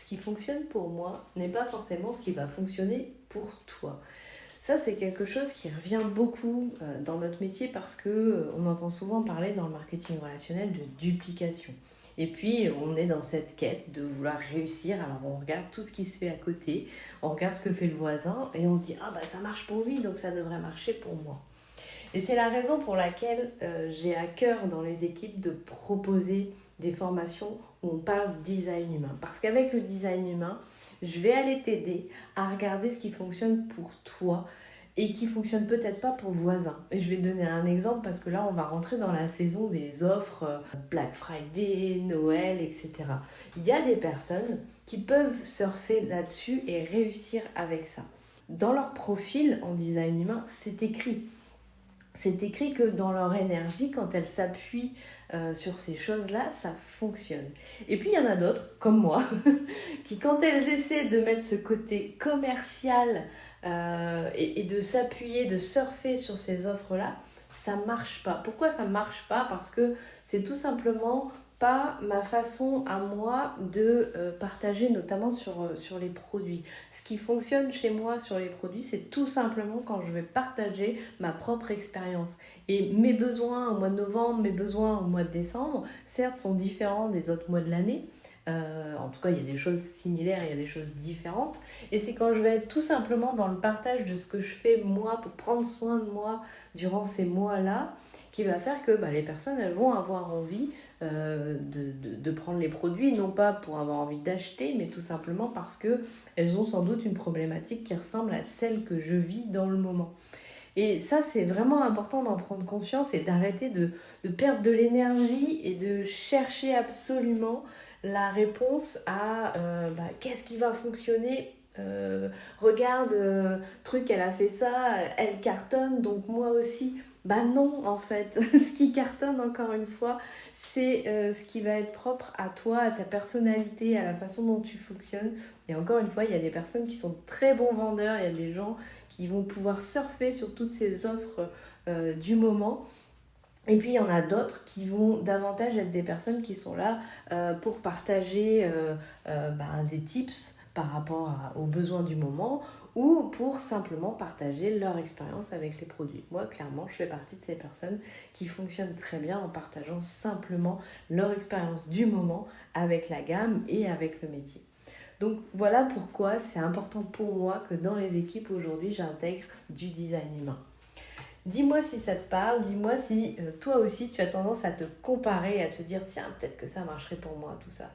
qui fonctionne pour moi n'est pas forcément ce qui va fonctionner pour toi. Ça, c'est quelque chose qui revient beaucoup dans notre métier parce que on entend souvent parler dans le marketing relationnel de duplication. Et puis, on est dans cette quête de vouloir réussir. Alors, on regarde tout ce qui se fait à côté, on regarde ce que fait le voisin et on se dit « Ah, bah ça marche pour lui, donc ça devrait marcher pour moi ». Et c'est la raison pour laquelle j'ai à cœur dans les équipes de proposer des formations où on parle design humain. Parce qu'avec le design humain, je vais aller t'aider à regarder ce qui fonctionne pour toi et qui fonctionne peut-être pas pour le voisin. Et je vais te donner un exemple parce que là, on va rentrer dans la saison des offres Black Friday, Noël, etc. Il y a des personnes qui peuvent surfer là-dessus et réussir avec ça. Dans leur profil en design humain, c'est écrit. C'est écrit que dans leur énergie, quand elles s'appuient sur ces choses-là, ça fonctionne. Et puis il y en a d'autres, comme moi, qui quand elles essaient de mettre ce côté commercial et de s'appuyer, de surfer sur ces offres-là, ça marche pas. Pourquoi ça marche pas? Parce que c'est tout simplement pas ma façon à moi de partager, notamment sur les produits. Ce qui fonctionne chez moi sur les produits, c'est tout simplement quand je vais partager ma propre expérience. Et mes besoins au mois de novembre, mes besoins au mois de décembre, certes, sont différents des autres mois de l'année. En tout cas, il y a des choses similaires, il y a des choses différentes. Et c'est quand je vais être tout simplement dans le partage de ce que je fais moi pour prendre soin de moi durant ces mois-là, qui va faire que les personnes elles vont avoir envie de prendre les produits, non pas pour avoir envie d'acheter, mais tout simplement parce qu'elles ont sans doute une problématique qui ressemble à celle que je vis dans le moment. Et ça, c'est vraiment important d'en prendre conscience et d'arrêter de perdre de l'énergie et de chercher absolument la réponse à qu'est-ce qui va fonctionner. Regarde, truc, elle a fait ça, elle cartonne, donc moi aussi. Bah non, en fait, ce qui cartonne, encore une fois, c'est ce qui va être propre à toi, à ta personnalité, à la façon dont tu fonctionnes. Et encore une fois, il y a des personnes qui sont très bons vendeurs, il y a des gens qui vont pouvoir surfer sur toutes ces offres du moment. Et puis il y en a d'autres qui vont davantage être des personnes qui sont là pour partager des tips par rapport aux besoins du moment ou pour simplement partager leur expérience avec les produits. Moi, clairement, je fais partie de ces personnes qui fonctionnent très bien en partageant simplement leur expérience du moment avec la gamme et avec le métier. Donc voilà pourquoi c'est important pour moi que dans les équipes aujourd'hui, j'intègre du design humain. Dis-moi si ça te parle, dis-moi si toi aussi tu as tendance à te comparer, à te dire tiens, peut-être que ça marcherait pour moi, tout ça.